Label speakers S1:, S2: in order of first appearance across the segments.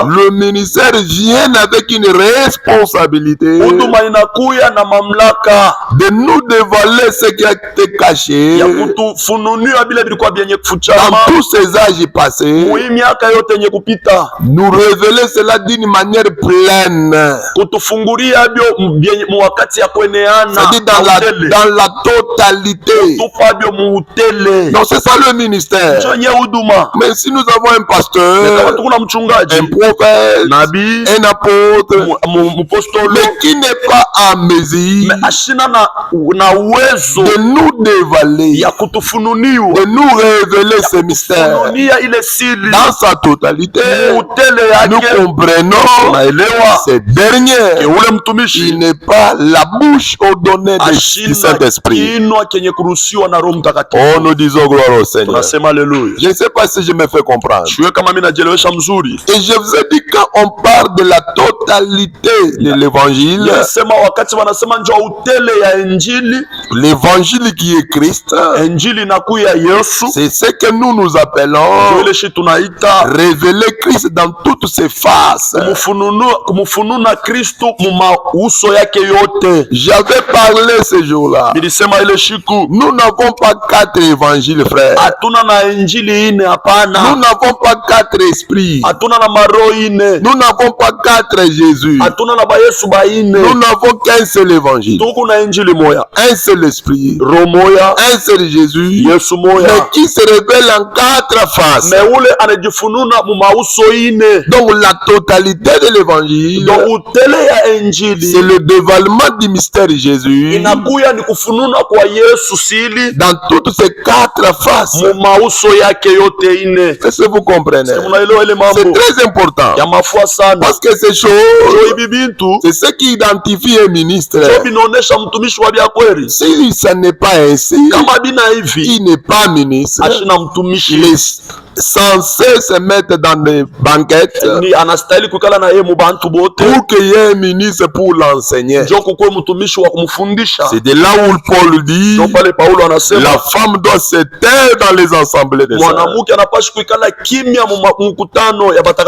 S1: le ministère vient avec une responsabilité de nous dévoiler ce qui a été caché dans tous ces âges passés, nous révéler cela d'une manière pleine, c'est-à-dire dans la totalité. Donc c'est ça le ministère. Mais si nous avons un pasteur, un prophète, un apôtre, mais qui n'est pas à mesure de nous dévoiler, de nous révéler ce mystère dans sa totalité, nous comprenons ce dernier, il n'est pas la bouche ordonnée du Saint-Esprit. Oh, nous disons gloire au Seigneur. Je ne sais pas si je me fais comprendre. Et je vous ai dit, quand on parle de la totalité de l'évangile, l'évangile qui est Christ, c'est ce que nous appelons révéler Christ dans toutes ses faces. J'avais parlé ce jour-là. Nous n'avons pas 4 évangiles, frère. Nous n'avons pas 4 esprits. Nous n'avons pas 4 Jésus. Nous n'avons qu'un seul évangile. Un seul esprit. Un seul Jésus. Mais qui se révèle en 4 faces. Donc la totalité de l'évangile, c'est le dévoilement du mystère de Jésus dans toutes ces 4 faces. Est-ce que vous comprenez? C'est très important. Parce que ces choses, c'est ce qui identifie un ministre. Si ça n'est pas ainsi, il n'est pas ministre. Il est censé se mettre dans des banquettes pour qu'il y ait un ministre pour l'enseigner. C'est de là où Paul dit la femme doit se taire dans les assemblées des sœurs.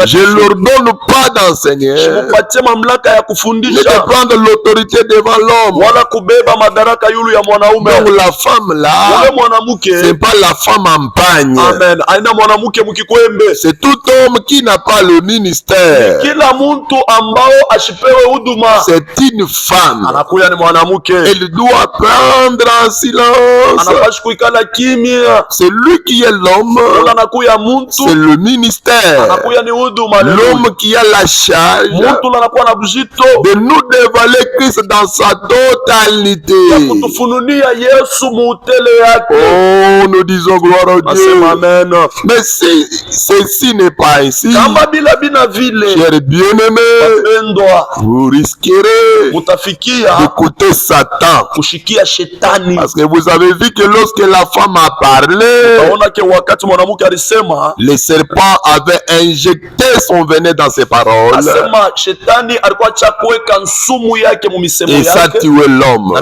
S1: Je ne leur donne pas d'enseigner, mais de prendre l'autorité devant l'homme. Donc la femme là, c'est pas la femme en pagne. C'est tout homme qui n'a pas le ministère. C'est une femme. Elle doit prendre en silence. C'est lui qui est l'homme. C'est le ministère. L'homme qui a la charge de nous dévoiler Christ dans sa totalité. Oh, nous disons gloire à Dieu. Mais si ceci n'est pas ainsi, chers bien-aimés, vous risquerez d'écouter Satan. Parce que vous avez vu que lorsque la femme a parlé, le serpent avait injecté son venin dans ses paroles et ça a tué l'homme.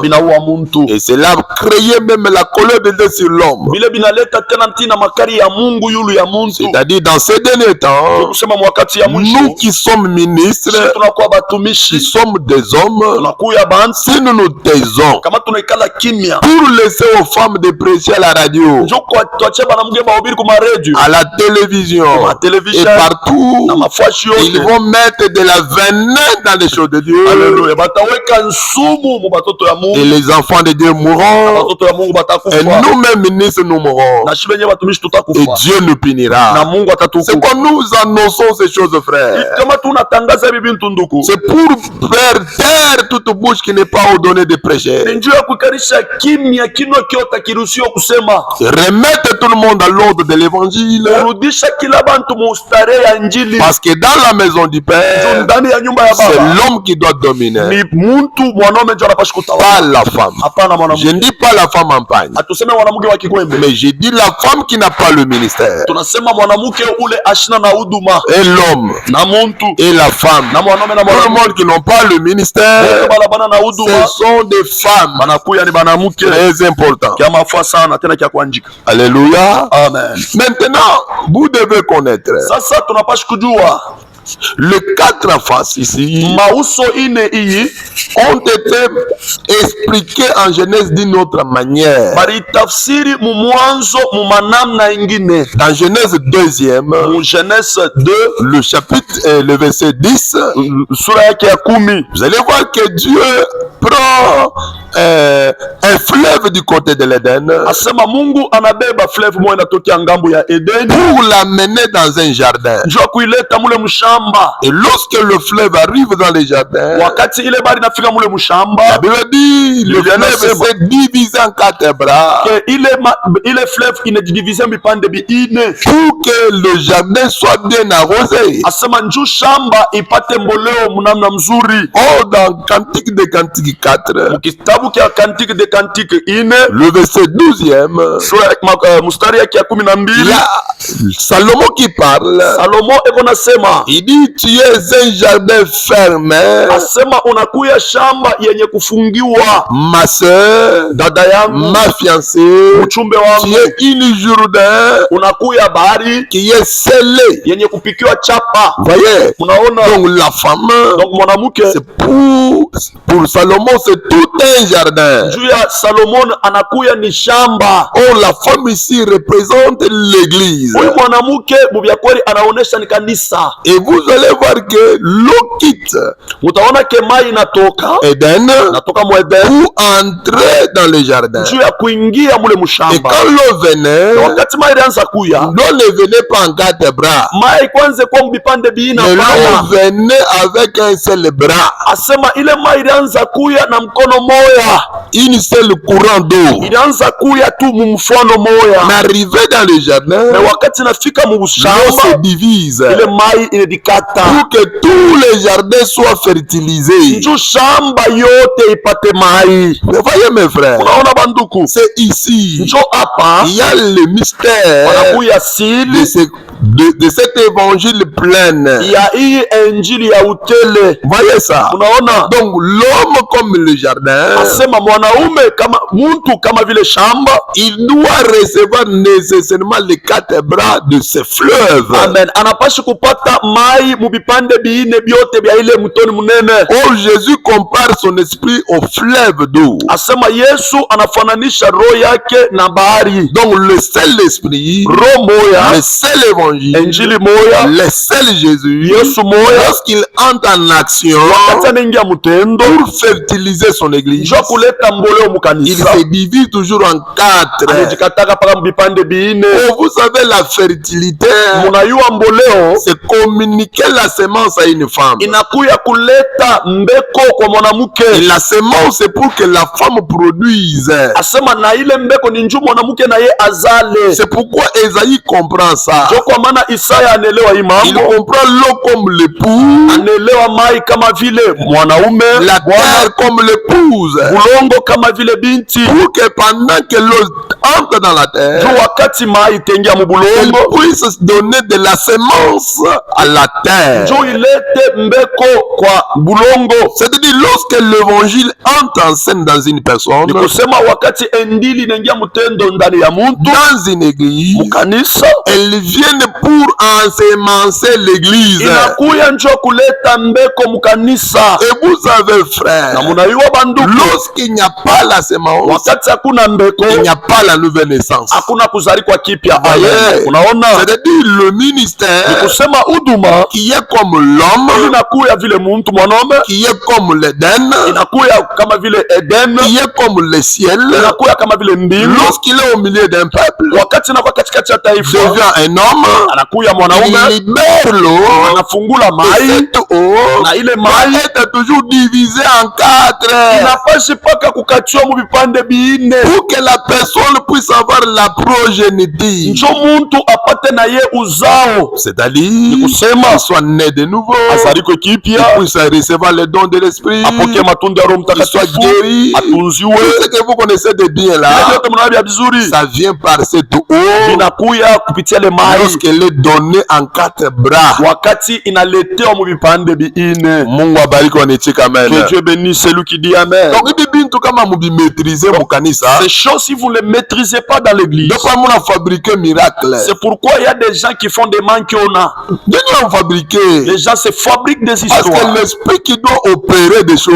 S1: Et cela a créé même la colère de Dieu sur l'homme. C'est-à-dire dans ces derniers temps, nous qui sommes ministres, qui sommes des hommes, si nous nous taisons pour laisser aux femmes de prêcher à la radio, à la télévision et partout, ils vont mettre de la venin dans les choses de Dieu et les enfants de Dieu mourront et nous-mêmes ministres nous mourrons et Dieu nous punira. C'est quand nous annonçons ces choses, frères, c'est pour faire taire toute bouche qui n'est pas ordonnée de prêcher. Remettre tout le monde à l'ordre de l'évangile. Parce que dans la maison du Père, c'est l'homme qui doit dominer, pas la femme. Je ne dis pas la femme en pagne, mais je dis la femme qui n'a pas le ministère. tunasema mwanamke ule ashina na huduma, et l'homme na muntu et la femme, na mwanaume na mwanamke. Tout le monde qui n'ont pas le ministère, ce sont des femmes. Banakuya ni banamuke, très important, kia mafua sana tena kia kuandika. Alléluia, amen. Maintenant vous devez connaître, sasa tunapaswa kujua les 4 faces ici mauso ine iyi ont été expliqués en Genèse d'une autre manière. Baritafsiri mu mwanzo mu manamna ingine. Dans Genèse 2e, mu Genèse 2, le chapitre le verset 10, sura yake ya 10, vous allez voir que Dieu prend un fleuve du côté de l'Éden. Asema Mungu anabeba fleuve moja inatokea ngambo ya Eden pour l'amener dans un jardin. Njoo kuileta mule mshamba. Et lorsque le fleuve arrive dans les jardins, wakati ile bari nafika mule mshamba, la Bible dit le fleuve s'est divisé en 4 bras. Que ile fleuve inajidivise mipande biine pour que le jardin soit bien arrosé. Asema njoo shamba ipate mboleo mnamna mzuri. Oh, dans Cantique des Cantiques 4, kitabu kia Cantique des Cantiques ine, le verset 12e, sura mstari yake ya 12, il y a Salomon qui parle. Salomon eko nasema, il dit tu es un jardin fermé. Asema unakuya shamba yenye kufungiwa. Ma sœur, dada yangu, ma fiancée, mchumbe wangu, tu es une jourdain, unakuya bahari qui est scellée, yenye kupikiwa chapa. Voyez, unaona, donc la femme, donc mwanamke, c'est pour Salomon c'est tout un jardin. Juu ya Salomon anakuya ni shamba. Oh, la femme ici représente l'église. Huyu mwanamke bubya kweli anaonesha ni kanisa. Et vous allez voir que l'eau quitte, mutaona ke mai inatoka Eden, natoka mu Eden pour entrer dans le jardin. Juu ya kuingia mule mshamba. Et quand l'eau venait, wakati mai ilianza kuya, l'eau ne venait pas en 4 bras. Mai kwanza kwa mbipande biina pana. L'eau venait avec un seul bras. Asema ile mai ilianza kuya na mkono moya. Une seule courant d'eau. Ilianza kuya tu mumfano moya. N'arrivait dans le jardin. Mais wakati nafika mu shamba, l'eau se divise. Ile mai inadikata. Pour que tous les jardins soient fertilisés. Njoo shamba yote ipate mai. Mais voyez mes frères. Unaona banduku. C'est ici. Njoo hapa. Il y a le mystère. Wanakuya siri. De cet évangile plein. Il y a eu injili ya utele. Voyez ça. Unaona? Donc l'homme comme le jardin. Asema mwanaume kama muntu kama vile shamba. Il doit recevoir nécessairement les 4 bras de ce fleuve. Amen. Anapashi kupata mai mubipande biine biote bia ile mtoni munene. Oh, Jésus compare son esprit au fleuve d'eau. Asema Yesu anafananisha roho yake na bahari. Donc le seul esprit, roho moya, le seul évangile, Injili moya, le seul Jésus, Yesu moya, lorsqu'il entre en action pour fertiliser son église, il se divise toujours en 4. Oh, vous savez, la fertilité, c'est communiquer la semence à une femme. Et la semence, c'est pour que la femme produise. C'est pourquoi Esaïe comprend ça. Il comprend l'eau comme l'époux, la terre comme l'épouse, pour que pendant que l'eau entre dans la terre, elle puisse donner de la semence à la terre. C'est-à-dire lorsque l'évangile entre en scène dans une personne, dans une église, elle vient pour ensemencer l'église. Et vous savez, frère, lorsqu'il n'y a pas la semence, il n'y a pas la nouvelle naissance. C'est-à-dire le ministère qui est comme l'homme, qui est comme l'Éden, qui est comme le ciel, lorsqu'il est au milieu d'un peuple, devient un homme, il libère l'eau, cette eau va être toujours divisée en 4. inapashi paka kukatiwa mu vipande biine
S2: pour que la personne puisse avoir la progéniture.
S1: njo muntu apate na ye uzao,
S2: C'est-à-dire
S1: kusema
S2: soit né de nouveau,
S1: azariko kipya,
S2: puisse recevoir les dons de l'esprit,
S1: apokee matunda ya Roho
S2: soit
S1: Mtakatifu,
S2: guéri.
S1: atunziwe.
S2: Tout ce que vous connaissez de bien là,
S1: Yote mnavya vizuri
S2: ça vient par cette eau
S1: vinakuya kupitia le mai
S2: lorsqu'elle est donnée en 4 bras.
S1: wakati inaletewa mu vipande biine.
S2: Mungu abariki wanichika amen.
S1: Que Dieu bénisse celui qui dit amen.
S2: Donc ibi bintu kama mubimaîtriser mu kanisa,
S1: Ces choses, si vous ne les maîtrisez pas dans l'église,
S2: donc pas muna fabriquer miracle.
S1: c'est pourquoi il y a des gens qui font des manquiona.
S2: Nous avons fabriqué.
S1: Les gens se fabriquent des
S2: Parce
S1: histoires.
S2: que l'esprit qui doit opérer des choses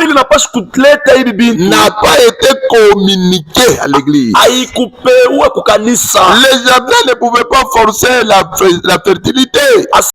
S1: Il n'a pas scutleta hivi bintu.
S2: n'a pas été communiqué à l'église.
S1: Haikupewa kukanisa.
S2: Les jardins ne pouvaient pas forcer la fertilité.